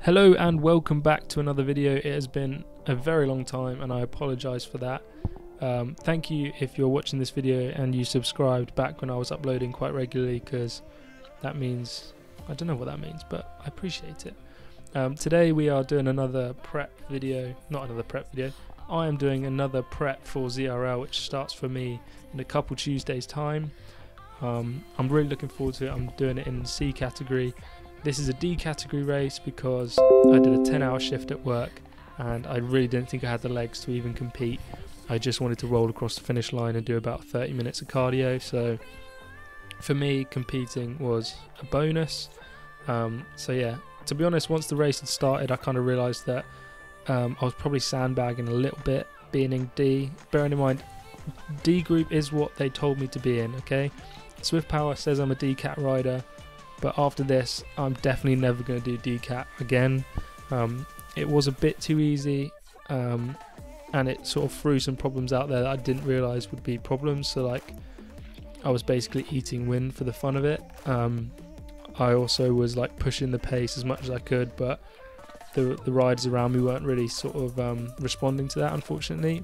Hello and welcome back to another video. It has been a very long time and I apologise for that. Thank you if you're watching this video and you subscribed back when I was uploading quite regularly, because that means, I don't know what that means, but I appreciate it. Today we are doing another prep video, not another prep video, I am doing another prep for ZRL, which starts for me in a couple Tuesdays time. I'm really looking forward to it. I'm doing it in C category. This is a D category race because I did a 10-hour shift at work and I really didn't think I had the legs to even compete. I just wanted to roll across the finish line and do about 30 minutes of cardio, so for me competing was a bonus. So yeah, to be honest, once the race had started I kind of realised that I was probably sandbagging a little bit being in D. Bearing in mind, D group is what they told me to be in, okay? Swift Power says I'm a D-Cat rider, but after this I'm definitely never going to do D-Cat again. It was a bit too easy, and it sort of threw some problems out there that I didn't realise would be problems. So like, I was basically eating wind for the fun of it. I also was like pushing the pace as much as I could, but the riders around me weren't really sort of responding to that, unfortunately.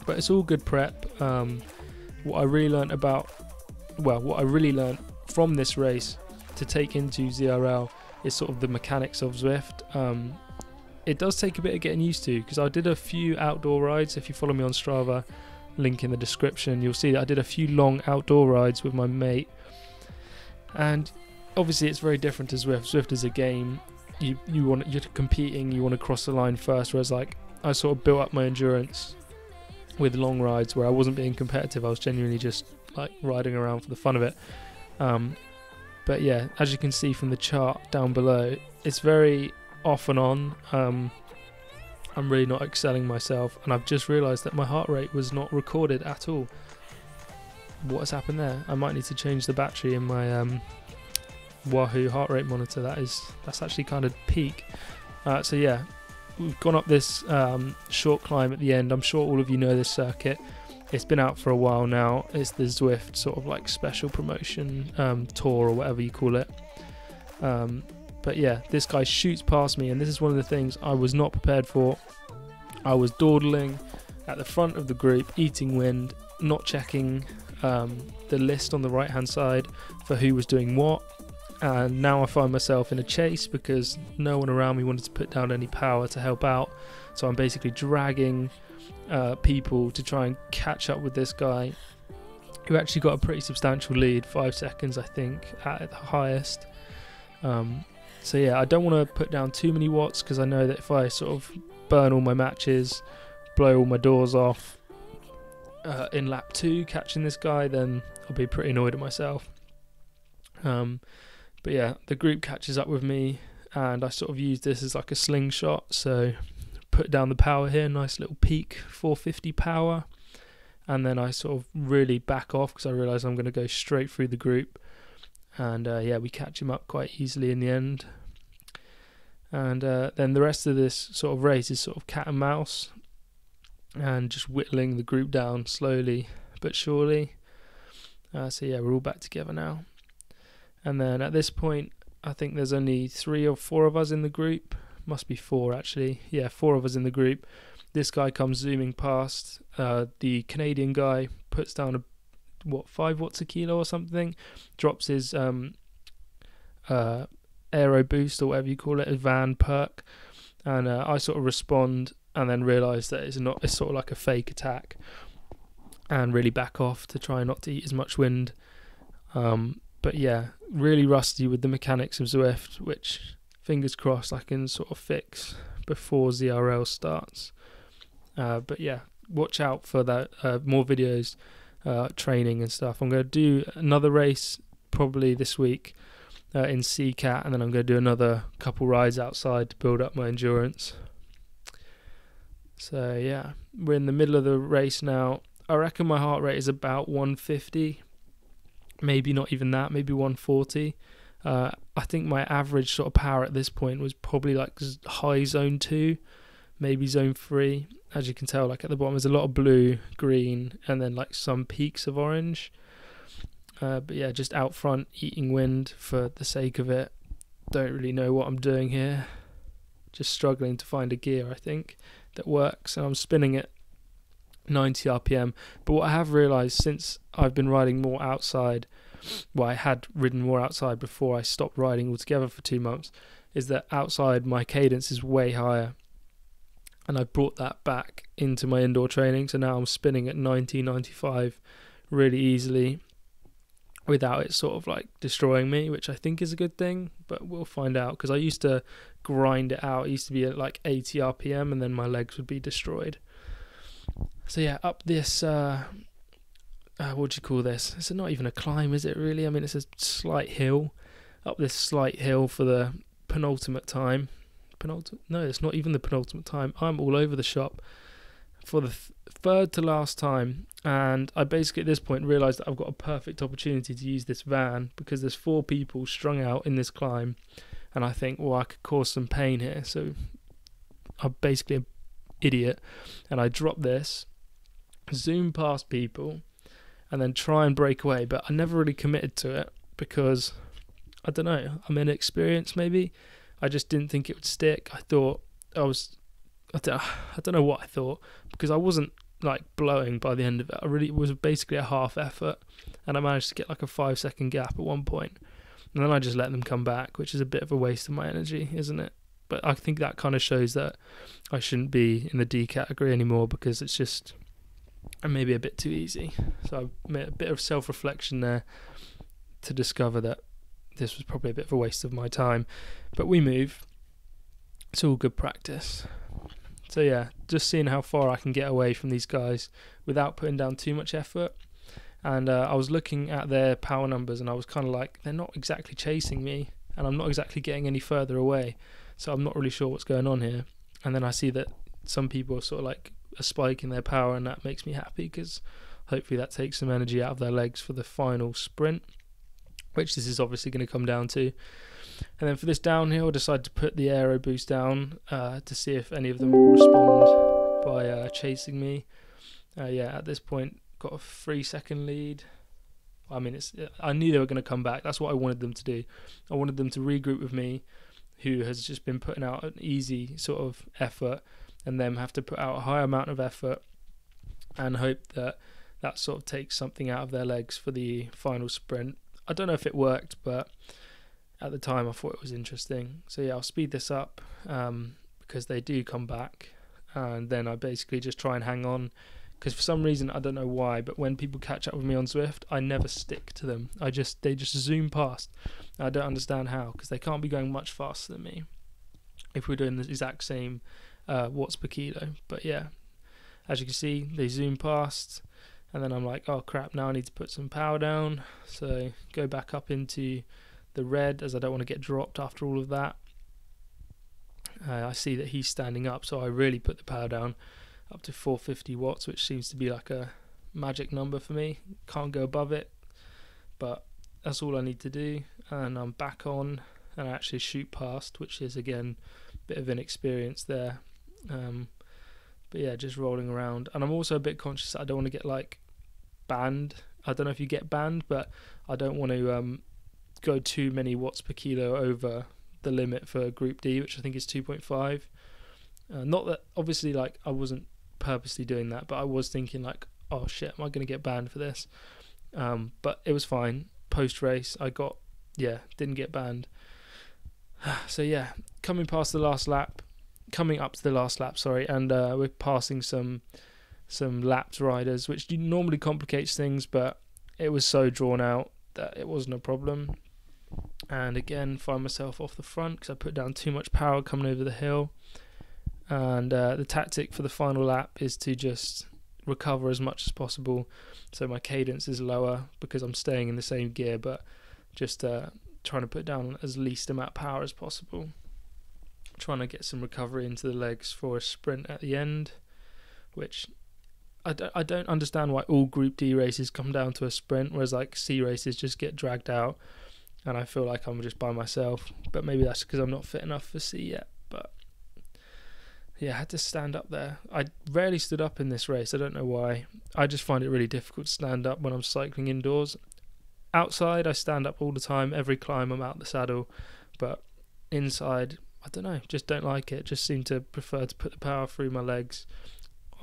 But it's all good prep. What I really learned from this race to take into ZRL is sort of the mechanics of Zwift. It does take a bit of getting used to, because I did a few outdoor rides. If you follow me on Strava, link in the description, you'll see that I did a few long outdoor rides with my mate, and obviously it's very different to Zwift. Zwift is a game. You're competing, you want to cross the line first, whereas like I sort of built up my endurance with long rides where I wasn't being competitive. I was genuinely just like riding around for the fun of it. But yeah, as you can see from the chart down below, it's very off and on. I'm really not excelling myself, and I've just realised that my heart rate was not recorded at all. What has happened there? I might need to change the battery in my Wahoo heart rate monitor. That's actually kind of peak. So yeah, we've gone up this short climb at the end. I'm sure all of you know this circuit. It's been out for a while now. It's the Zwift sort of like special promotion tour or whatever you call it. But yeah, this guy shoots past me, and this is one of the things I was not prepared for. I was dawdling at the front of the group, eating wind, not checking the list on the right hand side for who was doing what. And now I find myself in a chase because no one around me wanted to put down any power to help out. So I'm basically dragging people to try and catch up with this guy, who actually got a pretty substantial lead, 5 seconds I think at the highest. So yeah, I don't want to put down too many watts, because I know that if I sort of burn all my matches, blow all my doors off in lap 2 catching this guy, then I'll be pretty annoyed at myself. But yeah, the group catches up with me, and I sort of use this as like a slingshot. So put down the power here, nice little peak 450 power, and then I sort of really back off because I realise I'm going to go straight through the group. And yeah, we catch him up quite easily in the end. And then the rest of this sort of race is sort of cat and mouse, and just whittling the group down slowly but surely. So yeah, we're all back together now. And then at this point, I think there's only 3 or 4 of us in the group. Must be 4 actually. Yeah, 4 of us in the group. This guy comes zooming past. The Canadian guy puts down 5 watts a kilo or something. Drops his aero boost or whatever you call it, a van perk. And I sort of respond and then realise that it's sort of like a fake attack, and really back off to try not to eat as much wind. But yeah, really rusty with the mechanics of Zwift, which fingers crossed I can sort of fix before ZRL starts. But yeah, watch out for that, more videos, training and stuff. I'm going to do another race probably this week in CCAT, and then I'm going to do another couple rides outside to build up my endurance. So yeah, we're in the middle of the race now. I reckon my heart rate is about 150. Maybe not even that, maybe 140. I think my average sort of power at this point was probably like high zone 2, maybe zone 3. As you can tell, like at the bottom there's a lot of blue, green, and then like some peaks of orange. But yeah, just out front eating wind for the sake of it. Don't really know what I'm doing here. just struggling to find a gear, I think, that works, and I'm spinning at 90 RPM. But what I have realised since I've been riding more outside, well, I had ridden more outside before I stopped riding altogether for 2 months, is that outside my cadence is way higher, and I brought that back into my indoor training. So now I'm spinning at 90, 95 really easily without it sort of like destroying me, which I think is a good thing, but we'll find out, because I used to grind it out. It used to be at like 80 RPM and then my legs would be destroyed. So yeah, up this what do you call this? It's not even a climb, is it really? I mean, it's a slight hill. Up this slight hill for the penultimate time. No, it's not even the penultimate time. I'm all over the shop for the third to last time, and I basically at this point realised that I've got a perfect opportunity to use this van, because there's 4 people strung out in this climb, and I think, well, I could cause some pain here. So I'm basically an idiot, and I drop this, zoom past people, and then try and break away. But I never really committed to it because, I don't know, I'm inexperienced maybe. I just didn't think it would stick. I thought I don't know what I thought, because I wasn't like blowing by the end of it. It was basically a half effort, and I managed to get like a 5-second gap at one point, and then I just let them come back, which is a bit of a waste of my energy, isn't it? But I think that kind of shows that I shouldn't be in the D category anymore, because it's just maybe a bit too easy. So I made a bit of self-reflection there to discover that this was probably a bit of a waste of my time. But we move. It's all good practice. So yeah, just seeing how far I can get away from these guys without putting down too much effort. And I was looking at their power numbers, and I was kind of like, they're not exactly chasing me, and I'm not exactly getting any further away. So I'm not really sure what's going on here. And then I see that some people are sort of like a spike in their power, and that makes me happy, because hopefully that takes some energy out of their legs for the final sprint, which this is obviously going to come down to. And then for this downhill, I decided to put the aero boost down to see if any of them will respond by chasing me. Yeah, at this point, got a 3-second lead. I mean, I knew they were going to come back. That's what I wanted them to do. I wanted them to regroup with me, who has just been putting out an easy sort of effort, and them have to put out a higher amount of effort and hope that that sort of takes something out of their legs for the final sprint. I don't know if it worked, but at the time I thought it was interesting. So yeah, I'll speed this up because they do come back, and then I basically just try and hang on, because for some reason, I don't know why, but when people catch up with me on Zwift, I never stick to them. They just zoom past. I don't understand how, because they can't be going much faster than me if we're doing the exact same watts per kilo. But yeah, as you can see, they zoom past, and then I'm like, oh crap, now I need to put some power down. So go back up into the red, as I don't want to get dropped after all of that. I see that he's standing up, so I really put the power down up to 450 watts, which seems to be like a magic number for me. Can't go above it, but that's all I need to do. And I'm back on, and I actually shoot past, which is again a bit of inexperience there. But yeah, just rolling around. And I'm also a bit conscious that I don't want to get like banned. I don't know if you get banned, but I don't want to go too many watts per kilo over the limit for Group D, which I think is 2.5. Not that obviously like I wasn't purposely doing that, but I was thinking like, oh shit, am I going to get banned for this? But it was fine. Post race I didn't get banned. So yeah, coming up to the last lap, and we're passing some lapped riders, which normally complicates things, but it was so drawn out that it wasn't a problem. And again, find myself off the front because I put down too much power coming over the hill. And the tactic for the final lap is to just recover as much as possible, so my cadence is lower because I'm staying in the same gear, but just trying to put down as least amount of power as possible, trying to get some recovery into the legs for a sprint at the end, which I don't understand why all Group D races come down to a sprint, whereas like C races just get dragged out, and I feel like I'm just by myself. But maybe that's because I'm not fit enough for C yet. But yeah, I had to stand up there. I rarely stood up in this race. I don't know why. I just find it really difficult to stand up when I'm cycling indoors. Outside, I stand up all the time. Every climb I'm out the saddle. But inside, I don't know, just don't like it. Just seem to prefer to put the power through my legs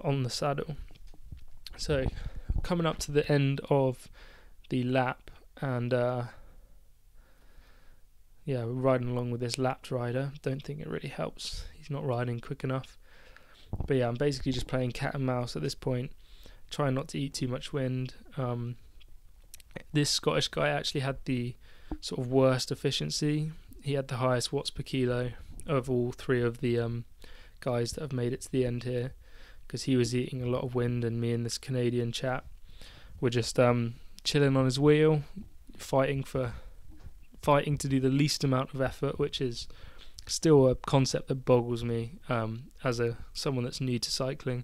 on the saddle. So coming up to the end of the lap, and yeah, we're riding along with this lapped rider. Don't think it really helps. He's not riding quick enough. But yeah, I'm basically just playing cat and mouse at this point, trying not to eat too much wind. This Scottish guy actually had the sort of worst efficiency. He had the highest watts per kilo of all three of the guys that have made it to the end here, because he was eating a lot of wind, and me and this Canadian chap were just chilling on his wheel, fighting to do the least amount of effort, which is still a concept that boggles me as someone that's new to cycling,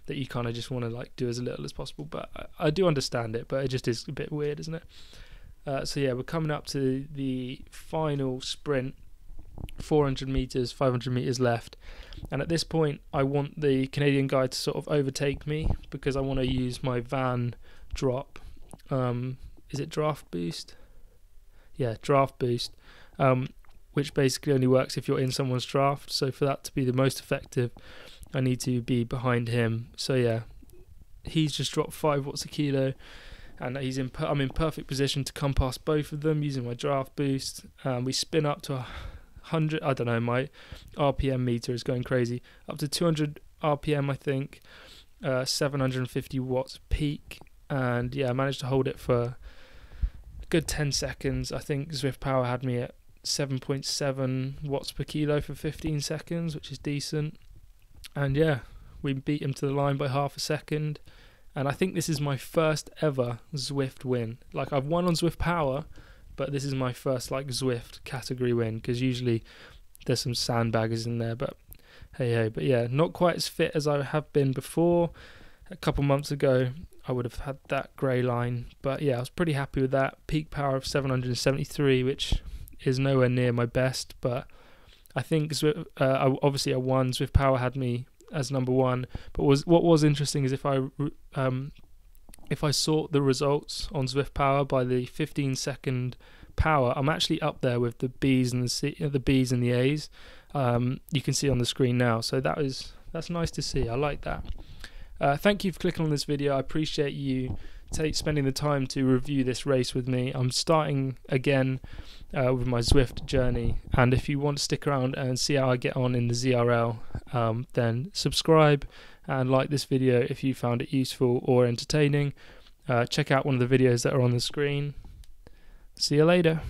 that you kind of just want to like do as little as possible. But I do understand it, but it just is a bit weird, isn't it? So yeah, we're coming up to the final sprint, 400 meters, 500 meters left, and at this point I want the Canadian guy to sort of overtake me, because I want to use my van drop. Is it draft boost? Yeah, draft boost, which basically only works if you're in someone's draft. So for that to be the most effective, I need to be behind him. So yeah, he's just dropped 5 watts a kilo, and I'm in perfect position to come past both of them using my draft boost. We spin up to 100, I don't know, my RPM meter is going crazy, up to 200 RPM I think, 750 watts peak, and yeah, I managed to hold it for a good 10 seconds. I think Zwift Power had me at 7.7 watts per kilo for 15 seconds, which is decent. And yeah, we beat him to the line by half a second, and I think this is my first ever Zwift win. Like, I've won on Zwift Power, but this is my first like Zwift category win, because usually there's some sandbaggers in there, but hey. But yeah, not quite as fit as I have been before. A couple months ago I would have had that grey line, but yeah, I was pretty happy with that. Peak power of 773, which is nowhere near my best, but I think obviously I won. Zwift Power had me as number one, but what was interesting is if I sort the results on Zwift Power by the 15-second power, I'm actually up there with the B's and the B's and the A's. You can see on the screen now, so that's nice to see. I like that. Thank you for clicking on this video. I appreciate you spending the time to review this race with me. I'm starting again with my Zwift journey, and if you want to stick around and see how I get on in the ZRL, then subscribe and like this video if you found it useful or entertaining. Check out one of the videos that are on the screen. See you later.